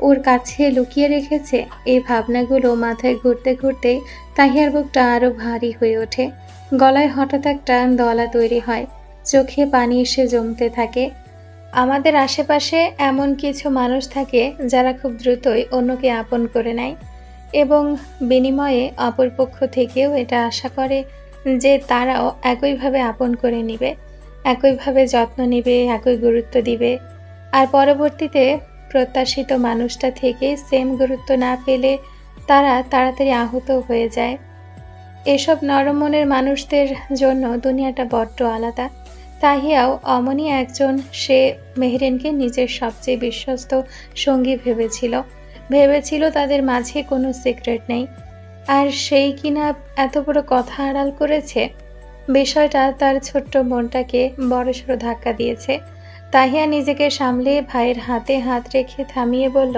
B: ওর কাছে লুকিয়ে রেখেছে। এই ভাবনাগুলো মাথায় ঘুরতে ঘুরতে তাহিয়ার বুকটা আরও ভারী হয়ে ওঠে। গলায় হঠাৎ একটা দলা তৈরি হয়, চোখে পানি এসে জমতে থাকে। আমাদের আশেপাশে এমন কিছু মানুষ থাকে যারা খুব দ্রুতই অন্যকে আপন করে নেয় এবং বিনিময়ে অপরপক্ষ থেকেও এটা আশা করে যে তারাও একইভাবে আপন করে নেবে, একইভাবে যত্ন নেবে, একই গুরুত্ব দিবে। আর পরবর্তীতে প্রত্যাশিত মানুষটা থেকে সেম গুরুত্ব না পেলে তারা তাড়াতাড়ি আহত হয়ে যায়। এসব নরম মনের মানুষদের জন্য দুনিয়াটা বড্ড আলাদা। তাহিয়াও অমনি একজন। সে মেহরিনকে নিজের সবচেয়ে বিশ্বস্ত সঙ্গী ভেবেছিল তাদের মাঝে কোনো সিক্রেট নেই। আর সেই কিনা এত বড় কথা আড়াল করেছে। বিষয়টা তার ছোট্ট মনটাকে বড়সড় ধাক্কা দিয়েছে। তাহিয়া নিজেকে সামলে ভাইয়ের হাতে হাত রেখে থামিয়ে বলল,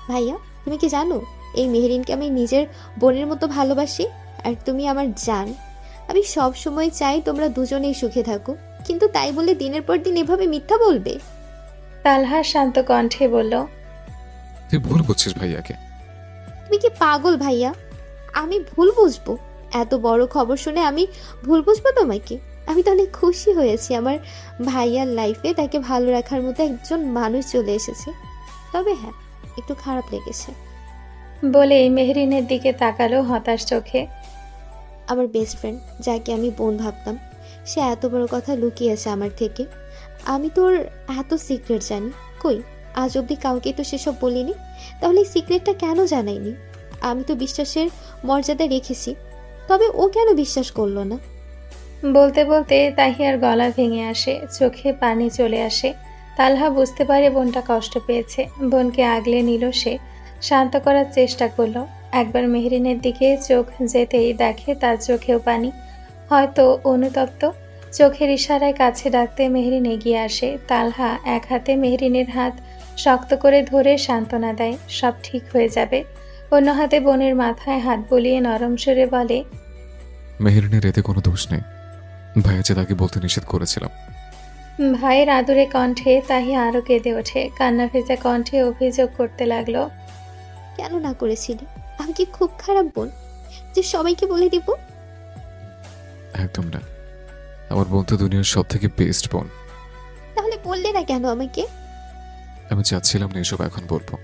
I: ভাইয়া, তুমি কি জানো এই মেহেরিনকে আমি নিজের বোনের মতো ভালোবাসি, আর তুমি আমার জান। আমি সব সময় চাই তোমরা দুজনেই সুখে থাকো, কিন্তু তাই বলে দিনের পর দিন এভাবে মিথ্যা বলবে?
B: তালহা শান্ত কণ্ঠে বলল,
A: তুই ভুল বুঝছিস ভাইয়াকে।
I: তুমি কি পাগল ভাইয়া? আমি ভুল বুঝবো? এত বড় খবর শুনে আমি ভুল বুঝবো তোমাকে? আমি তো অনেক খুশি হয়েছি আমার ভাইয়ার লাইফে তাকে ভালো রাখার মতো একজন মানুষ চলে এসেছে। তবে হ্যাঁ, একটু খারাপ লেগেছে।
B: বলেই মেহরিনের দিকে তাকালো হতাশ চোখে।
I: আমার বেস্ট ফ্রেন্ড, যাকে আমি বোন ভাবতাম, সে এত বড় কথা লুকিয়েছে আমার থেকে। আমি তোর এত সিক্রেট জানি, কই আজ অবধি কাউকে তো সেসব বলিনি। তাহলে এই সিক্রেটটা কেন জানাইনি? আমি তো বিশ্বাসের মর্যাদা রেখেছি, তবে ও কেন বিশ্বাস করলো না?
B: বলতে বলতে তাহিয়ার গলা ভেঙে আসে, চোখে পানি চলে আসে। তালহা বুঝতে পারে বোনটা কষ্ট পেয়েছে। বোনকে আগলে নিল সে, শান্ত করার চেষ্টা করলো। একবার মেহরিনের দিকে চোখ যেতেই দেখে তার চোখেও পানি, হয়তো অনুতপ্ত। চোখের ইশারায় কাছে ডাকতে মেহরিন এগিয়ে আসে। তালহা এক হাতে মেহরিনের হাত শক্ত করে ধরে সান্ত্বনা দেয়, সব ঠিক হয়ে যাবে। অন্য হাতে বোনের মাথায় হাত বুলিয়ে নরম সুরে বলে,
A: মেহেরিনের এতে কোনো দোষ নেই, ভাইয়া যে তাকে বলতে নিষেধ করেছিলাম।
B: ভাইয়ের আদুরে কণ্ঠে তাহিয়া আরো কেঁদে ওঠে, কান্না ভেজা কণ্ঠে অভিযোগ করতে লাগলো,
I: কেন না করেছিলি? আমি কি খুব খারাপ বোন যে সবাইকে বলে দিব?
A: একদম না, আমার বোন তো দুনিয়ার সব থেকে বেস্ট বোন।
I: তাহলে বললে না কেন আমাকে?
A: আমি চাচ্ছিলাম না এসব এখন বলবো,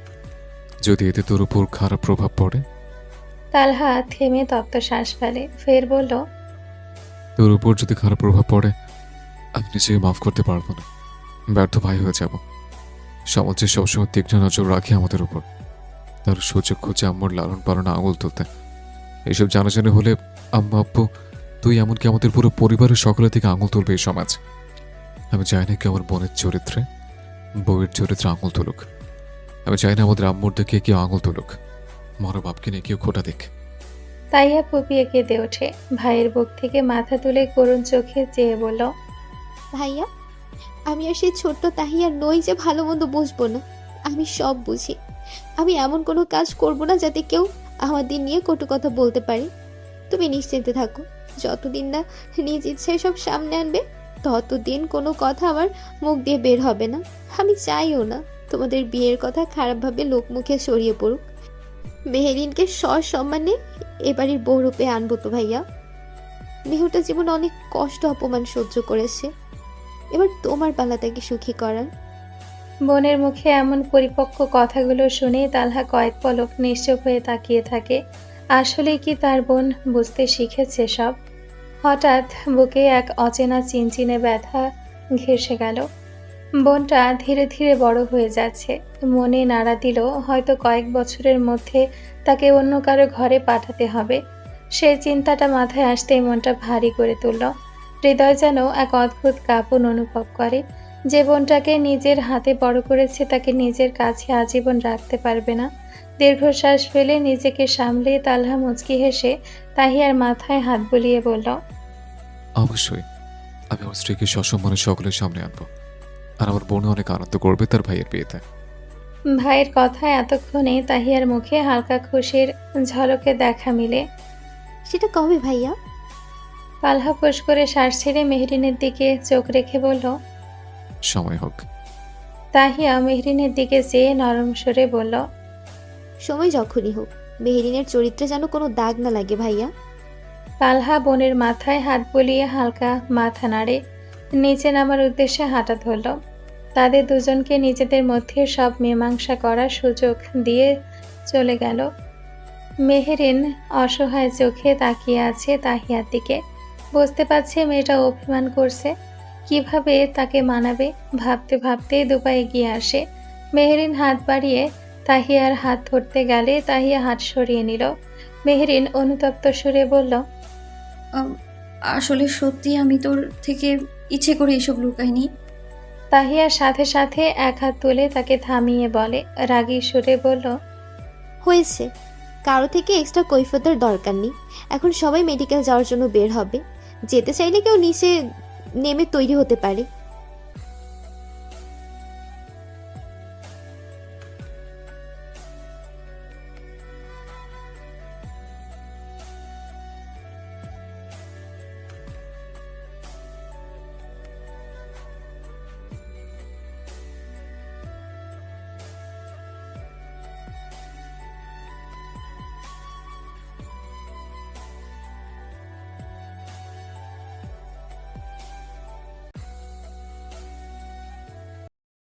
A: যদি এতে তোর উপর খারাপ প্রভাব পড়ে।
B: তালহা থেমে তপ্ত শ্বাস ফেলে, ফের বলল,
A: তোর উপর যদি খারাপ প্রভাব পড়ে, আমি নিজেকে মাফ করতে পারবো না, ব্যর্থ ভাই হয়ে যাব। সমাজে সবসময় তীক্ষ্ণ নজর রাখে আমাদের উপর, তার সুযোগ খুঁজে আম্মুর লালন পালনে আঙুল তুলতে। এসব জানাজানি হলে আম্মা আব্বু তুই এমনকি আমাদের পুরো পরিবারের সকলের থেকে আঙুল তুলবে এই সমাজ। আমি চাই না কেউ আমার বোনের চরিত্রে, বউয়ের চরিত্রে আঙুল তুলুক। আমি চাই না আমাদের আম্মুর দিকে কেউ আঙুল তুলুক, মরো বাপকে নিয়ে কেউ খোটা দিক।
B: তাইয়া ফুপিয়ে কেঁদে ওঠে। ভাইয়ের বুক থেকে মাথা তুলে করুণ চোখে চেয়ে বলল,
I: ভাইয়া, আমি আর সেই ছোট্ট তাহিয়া নই যে ভালো মন্দ বুঝবো না। আমি সব বুঝি। আমি এমন কোনো কাজ করব না যাতে কেউ আমাদের নিয়ে কটু কথা বলতে পারে। তুমি নিশ্চিন্তে থাকো, যতদিন না নিজ ইচ্ছায় সব সামনে আনবে, ততদিন কোনো কথা আমার মুখ দিয়ে বের হবে না। আমি চাইও না তোমাদের বিয়ের কথা খারাপভাবে লোকমুখে ছড়িয়ে পড়ুক। মেহেরিনকে সসম্মানে এবারের বউ রূপে আনবো তো ভাইয়া। মেহুটা জীবন অনেক কষ্ট অপমান সহ্য করেছে, এবার তোমার পালা তাকে সুখী করার।
B: বোনের মুখে এমন পরিপক্ক কথাগুলো শুনে তালহা কয়েক পলক নিশ্চুপ হয়ে তাকিয়ে থাকে। আসলে কি তার বোন বুঝতে শিখেছে সব? হঠাৎ বুকে এক অচেনা চিনচিনে ব্যথা ঘেঁষে গেল। বোনটা ধীরে ধীরে বড় হয়ে যাচ্ছে। মনে নাড়া দিল হয়তো কয়েক বছরের মধ্যে তাকে অন্য কারো ঘরে পাঠাতে হবে। সেই চিন্তাটা মাথায় আসতেই মনটা ভারী করে তুলল। হৃদয় যেন এক অদ্ভুত কাঁপন অনুভব করে। যে বোনটাকে নিজের হাতে বড় করেছে তাকে নিজের কাছে আজীবন রাখতে পারবে না। দীর্ঘশ্বাস ফেলে নিজেকে সামলে তালহা মুচকি হেসে তাহিয়ার মাথায় হাত বুলিয়ে বলল,
A: অবশ্যই আমি আমার স্ত্রীকে সসম্মানে সকলের সামনে আনবো, আর আমার বোন অনেক আনন্দ করবে তার ভাইয়ের বিয়েতে।
B: ভাইয়ের কথায় এতক্ষণে তাহিয়ার মুখে হালকা খুশির ঝলকে দেখা মিলে।
I: সেটা কবে ভাইয়া?
B: তালহা ফোঁস করে শ্বাস ছেড়ে মেহরিনের দিকে চোখ রেখে বলল।
A: সময় হোক।
B: তাহিয়া মেহরিনের দিকে চেয়ে নরম সুরে বলল,
I: সময় যখনই হোক, মেহেরিনের চরিত্রে যেন কোনো দাগ না লাগে ভাইয়া।
B: তালহা বোনের মাথায় হাত বুলিয়ে হালকা মাথা নাড়ে নিচে নামার উদ্দেশ্যে হাঁটা ধরল। তাদের দুজনকে নিজেদের মধ্যে সব মীমাংসা করার সুযোগ দিয়ে চলে গেল। মেহেরিন অসহায় চোখে তাকিয়ে আছে তাহিয়ার দিকে। বুঝতে পারছে মেয়েটা অভিমান করছে, কিভাবে তাকে মানাবে। ভাবতে ভাবতে দুপা এগিয়ে আসে। মেহেরিন হাত বাড়িয়ে তাহিয়ার হাত ধরতে গেলে তাহিয়া হাত সরিয়ে নিল। মেহেরিন অনুতপ্ত সুরে বলল,
H: আসলে সত্যি আমি তোর থেকে ইচ্ছে করে এসব লুকাইনি।
B: তাহিয়ার সাথে সাথে এক হাত তুলে তাকে থামিয়ে বলে, রাগী সুরে বলল,
I: হয়েছে, কারো থেকে এক্সট্রা কৈফিয়তের দরকার নেই। এখন সবাই মেডিকেল যাওয়ার জন্য বের হবে। যেতে চাইলে কেউ নিচে নেমে তৈরি হতে পারে।